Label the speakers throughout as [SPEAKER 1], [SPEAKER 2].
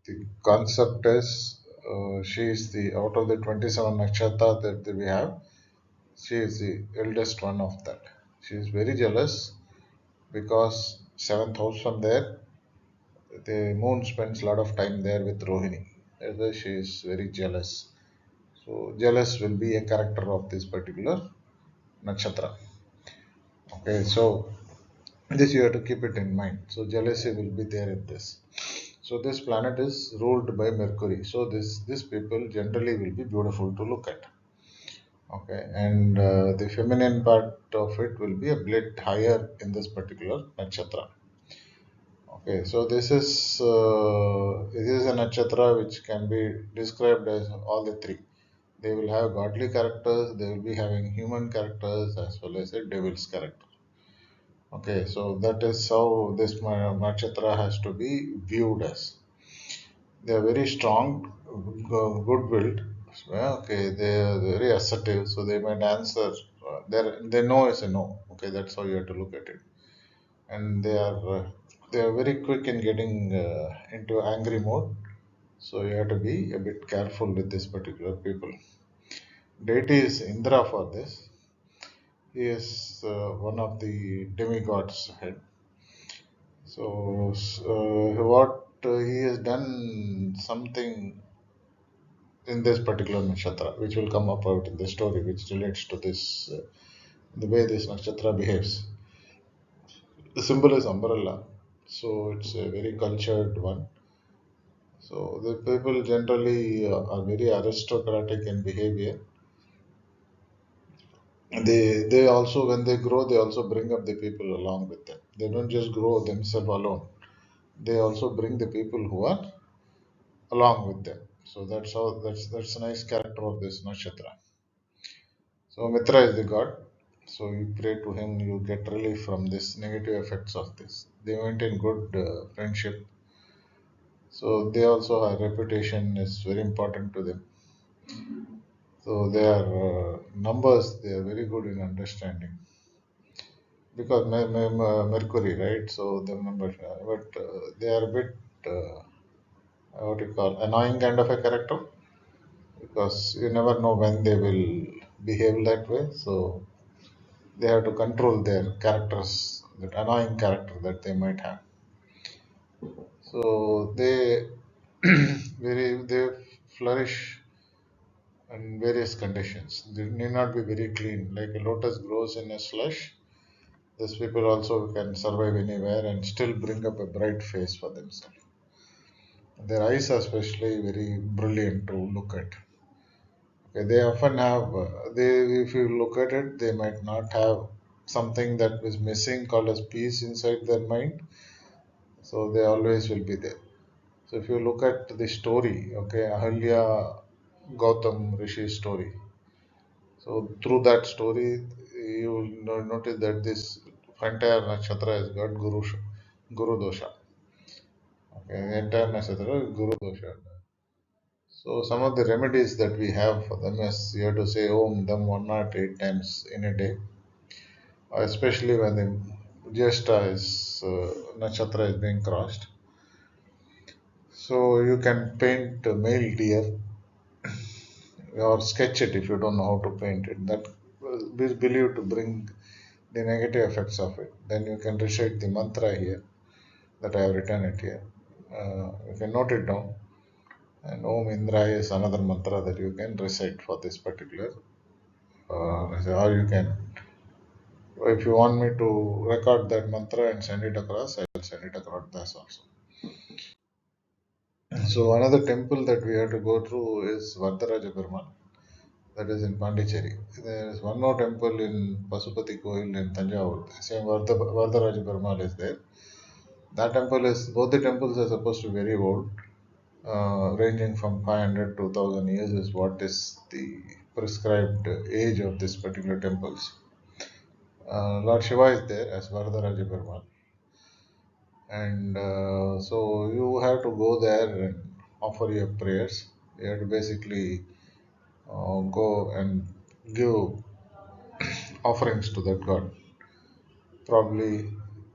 [SPEAKER 1] The concept is she is the out of the 27 nakshatra that we have, she is the eldest one of that. She is very jealous because seventh house from there, the moon spends a lot of time there with Rohini. That's why she is very jealous. So jealous will be a character of this particular nakshatra. Okay, so this you have to keep it in mind. So jealousy will be there in this. So this planet is ruled by Mercury. So this people generally will be beautiful to look at. Okay, and the feminine part of it will be a bit higher in this particular nakshatra. Okay, so this is a nakshatra which can be described as all the three. They will have godly characters. They will be having human characters as well as a devil's character. Okay, so that is how this nakshatra has to be viewed as. They are very strong, good-willed. Okay, they are very assertive, so they might answer. They know is a no. Okay, that's how you have to look at it. And they are very quick in getting into angry mode. So you have to be a bit careful with this particular people. Deity is Indra for this. He is one of the demigods head. So what he has done something in this particular nakshatra, which will come up out in the story, which relates to this, the way this nakshatra behaves. The symbol is umbrella, so it's a very cultured one. So the people generally are very aristocratic in behavior. They also, when they grow, they also bring up the people along with them. They don't just grow themselves alone. They also bring the people who are along with them. So that's a nice character of this nakshatra. So Mitra is the god. So you pray to him, you get relief from this negative effects of this. They maintain good friendship. So they also have reputation is very important to them. So their numbers, they are very good in understanding because Mercury, right? So the numbers, but they are a bit what do you call annoying kind of a character because you never know when they will behave that way. So they have to control their characters, that annoying character that they might have. So they they flourish in various conditions. They need not be very clean. Like a lotus grows in a slush, these people also can survive anywhere and still bring up a bright face for themselves. Their eyes are especially very brilliant to look at. Okay, they often have, if you look at it, they might not have something that was missing called as peace inside their mind. So they always will be there. So if you look at the story, okay, Ahalya Gautam Rishi story. So through that story, you will notice that this entire nakshatra has got Guru dosha. Okay, the entire nakshatra is Guru dosha. So some of the remedies that we have for them is you have to say Om Dham 108 times in a day, especially when the Jyeshta is nakshatra is being crossed. So you can paint a male deer or sketch it if you don't know how to paint it. That is believed to bring the negative effects of it. Then you can recite the mantra here that I have written it here. You can note it down. And Om Indraya is another mantra that you can recite for this particular. Or you can, if you want me to record that mantra and send it across, I will send it across this also. So another temple that we have to go through is Varadarajaperumal. That is in Pondicherry. There is one more temple in Pasupathikovil in Tanjavur. Same Varadarajaperumal is there. That temple is, both the temples are supposed to be very old, ranging from 500 to 1000 years is what is the prescribed age of this particular temples. Lord Shiva is there as Varadarajaperumal. And so you have to go there and offer your prayers. You have to basically go and give offerings to that god, probably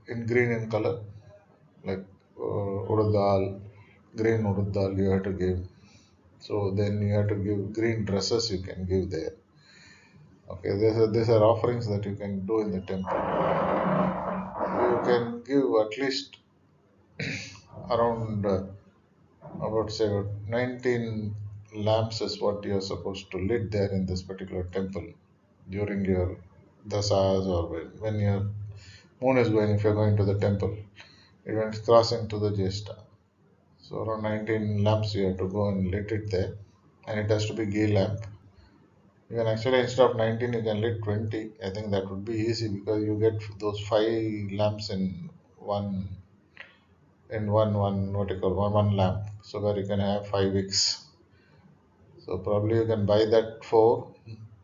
[SPEAKER 1] in green in color, like urad dal, green urud dal you have to give. So then you have to give green dresses you can give there. Okay, these are offerings that you can do in the temple. You can give at least around about say 19 lamps is what you are supposed to lit there in this particular temple during your dasas, or when your moon is going, if you're going to the temple, when it's crossing to the Jyeshta. So around 19 lamps you have to go and lit it there, and it has to be ghee lamp. You can actually, instead of 19, you can lit 20. I think that would be easy because you get those five lamps one one what you call one lamp, so that you can have 5 wicks. So probably you can buy that four,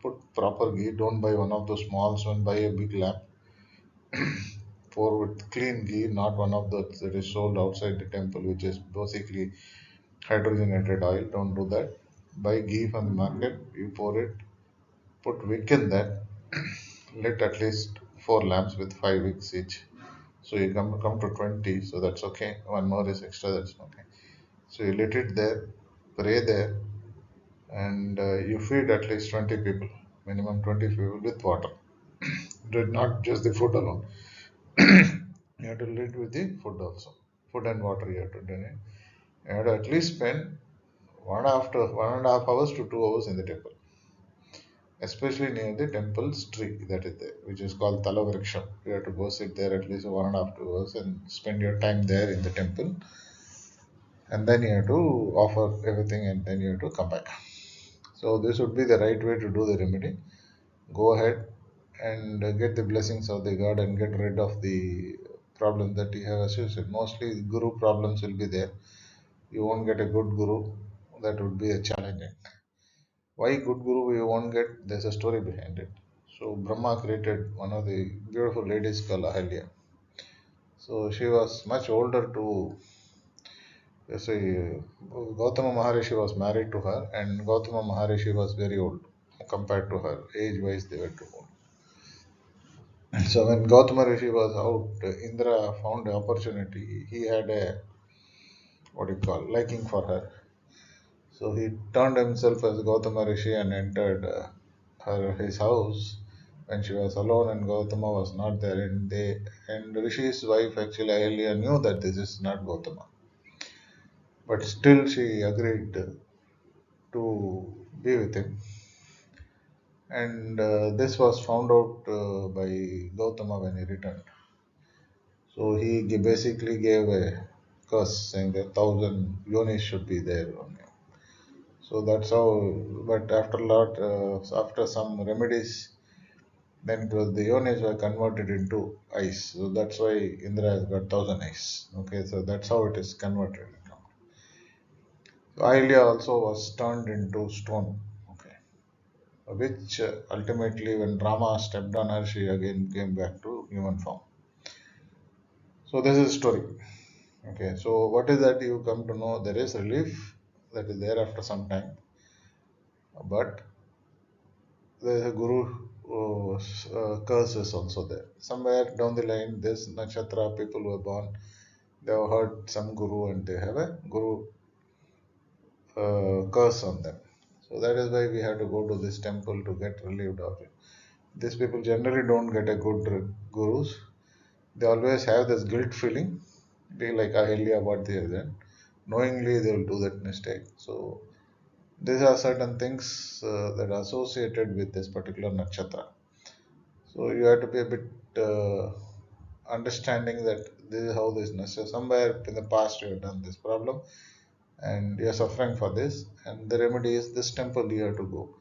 [SPEAKER 1] put proper ghee. Don't buy one of those small ones. Buy a big lamp, four with clean ghee, not one of the that is sold outside the temple, which is basically hydrogenated oil. Don't do that. Buy ghee from the market. You pour it, put wick in that, lit at least four lamps with 5 wicks each. So you come to 20. So that's okay. One more is extra. That's okay. So you lit it there, pray there, and you feed at least 20 people, minimum 20 people with water. Did not just the food alone. You have to lead with the food also. Food and water you have to donate. You have to at least spend 1.5 hours to 2 hours in the temple, especially near the temple's tree that is there, which is called Talavriksha. You have to go sit there at least 1.5 2 hours and spend your time there in the temple, and then you have to offer everything, and then you have to come back. So this would be the right way to do the remedy. Go ahead and get the blessings of the God and get rid of the problem that you have associated. Mostly guru problems will be there. You won't get a good guru. That would be a challenging. Why good guru you won't get? There's a story behind it. So Brahma created one of the beautiful ladies called Ahalya. So she was much older to, say, Gautama Maharishi was married to her, and Gautama Maharishi was very old compared to her. Age wise, they were too old. So when Gautama Rishi was out, Indra found the opportunity. He had a what do you call liking for her. So he turned himself as Gautama Rishi and entered his house when she was alone and Gautama was not there. And Rishi's wife actually earlier knew that this is not Gautama, but still she agreed to be with him. And this was found out by Gautama when he returned. So he basically gave a curse saying that 1,000 yonis should be there on you. So that's how. But after some remedies, then the yonis were converted into ice. So that's why Indra has got 1,000 eyes. Okay, so that's how it is converted. So Ailya also was turned into stone. Okay, which ultimately, when Rama stepped on her, she again came back to human form. So this is the story. Okay, so what is that you come to know? There is relief that is there after some time, but there is a guru curse is also there. Somewhere down the line, this nakshatra people were born, they have heard some guru and they have a guru curse on them. So that is why we have to go to this temple to get relieved of it. These people generally don't get a good gurus. They always have this guilt feeling, they like Ahilya what they have done. Knowingly they will do that mistake. So these are certain things that are associated with this particular nakshatra. So you have to be a bit understanding that this is how this nakshatra. Somewhere in the past you have done this problem and you are suffering for this. And the remedy is this temple you have to go.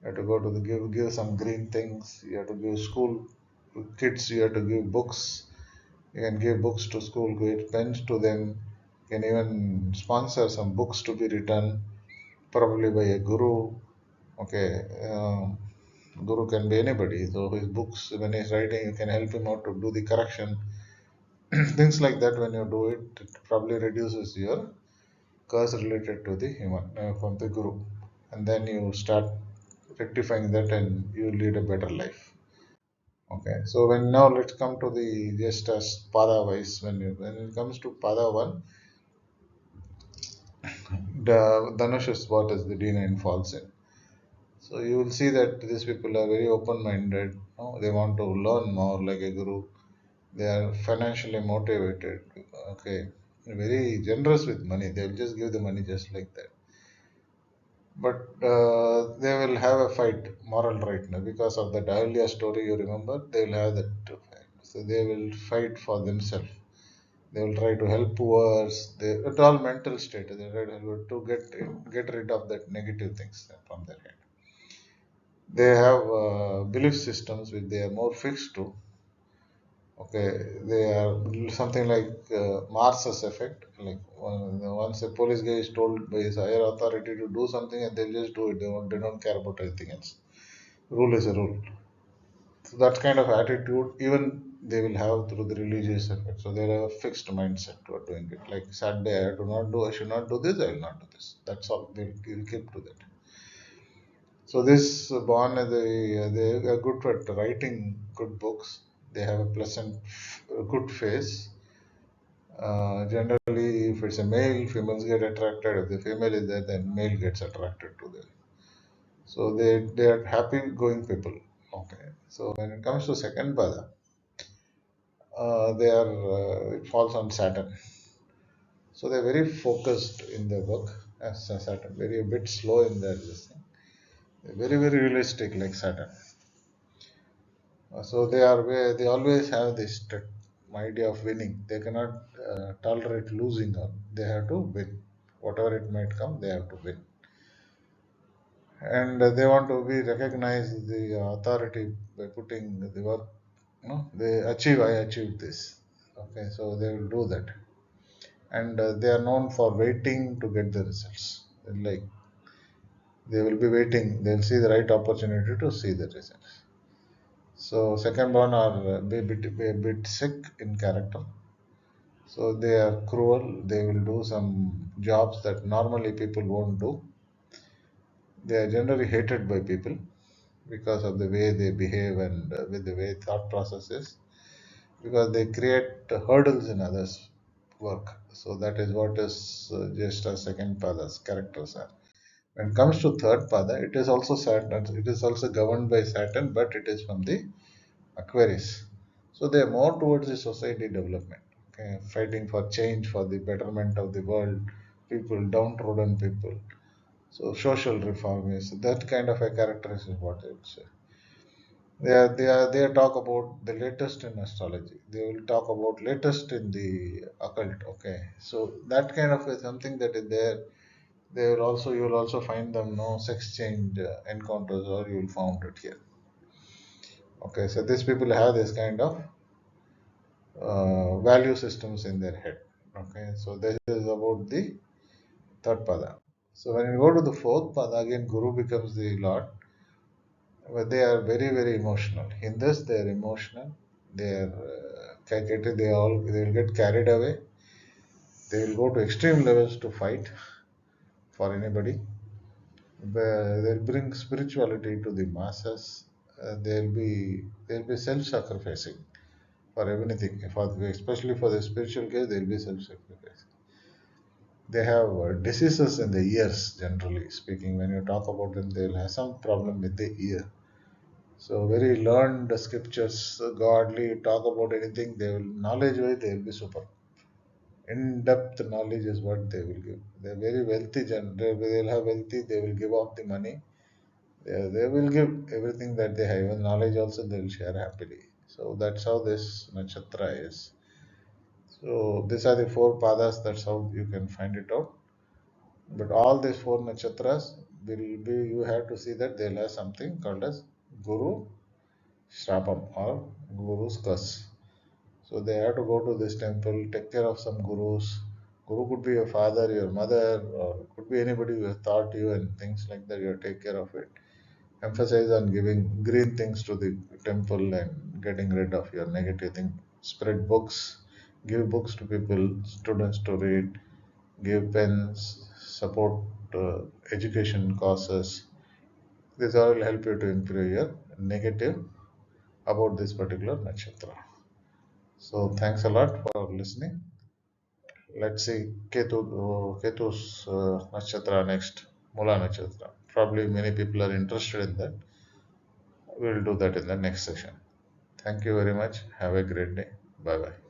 [SPEAKER 1] You have to go to the give some green things. You have to give school kids. You have to give books. You can give books to school, give pens to them. You can even sponsor some books to be written, probably by a guru. Okay, guru can be anybody. So his books, when he's writing, you can help him out to do the correction. Things like that. When you do it, it probably reduces your curse related to the human from the guru, and then you start rectifying that, and you lead a better life. Okay, so when now let's come to the just as pada wise. When it comes to pada one, Dhanush is what is the D9 falls in. So you will see that these people are very open-minded. No? They want to learn more like a guru. They are financially motivated. Okay, very generous with money. They will just give the money just like that. But they will have a fight, moral right now, because of that earlier story. You remember, they will have that fight. So they will fight for themselves. They will try to help poor. It's all mental state. They try to get rid of that negative things from their head. They have belief systems which they are more fixed to. Okay, they are something like Mars's effect. Like once a police guy is told by his higher authority to do something, and they just do it. They don't care about anything else. Rule is a rule. So that kind of attitude, even they will have through the religious effect. So they have a fixed mindset toward doing it. Like Saturday, I should not do this, I will not do this. That's all. They'll keep to that. So this born they are good at writing good books. They have a pleasant, good face. Generally, if it's a male, females get attracted. If the female is there, then male gets attracted to them. So they are happy going people. Okay. So when it comes to second pada, they are it falls on Saturn. So they're very focused in their work as Saturn, very a bit slow in their this thing. They're very realistic like Saturn. So they always have this idea of winning. They cannot tolerate losing. Or they have to win. Whatever it might come, they have to win. And they want to be recognized the authority by putting the work. They achieve. I achieved this. Okay, so they will do that, and they are known for waiting to get the results. Like they will be waiting. They'll see the right opportunity to see the results. So second born are a bit sick in character. So they are cruel. They will do some jobs that normally people won't do. They are generally hated by people because of the way they behave and with the way thought process is. Because they create hurdles in others' work. So that is what is just a second pada's characters are. When it comes to third pada, it is also Saturn. It is also governed by Saturn, but it is from the Aquarius. So they are more towards the society development, okay, fighting for change, for the betterment of the world, people, downtrodden people. So social reform is that kind of a characteristic is what I would say. They talk about the latest in astrology. They will talk about latest in the occult. Okay, so that kind of is something that is there. They will also you will also find them no sex change encounters, or you will find it here. Okay, so these people have this kind of value systems in their head. Okay, so this is about the third pada. So when you go to the fourth pada, again Guru becomes the Lord. But they are very emotional. In this, they are emotional. They are they will get carried away. They will go to extreme levels to fight for anybody. They'll bring spirituality to the masses. They'll be self-sacrificing for everything. Especially for the spiritual case, they'll be self-sacrificing. They have diseases in the ears, generally speaking. When you talk about them, they'll have some problem with the ear. So very learned scriptures, godly, talk about anything, they will knowledge wise they will be super. In-depth knowledge is what they will give. They're very wealthy, they'll have wealthy, they will give up the money. They will give everything that they have. Even knowledge also they will share happily. So that's how this nakshatra is. So these are the four padas, that's how you can find it out. But all these four nakshatras will be, you have to see that they'll have something called as Guru Shrapam or Guru's curse. So they have to go to this temple, take care of some gurus. Guru could be your father, your mother, or could be anybody who has taught you and things like that. You take care of it. Emphasize on giving green things to the temple and getting rid of your negative thing. Spread books, give books to people, students to read, give pens, support education causes. This all will help you to improve your negative about this particular nakshatra. So thanks a lot for listening. Let's see Ketu's Nakshatra next, Mula Nakshatra. Probably many people are interested in that. We'll do that in the next session. Thank you very much. Have a great day. Bye bye.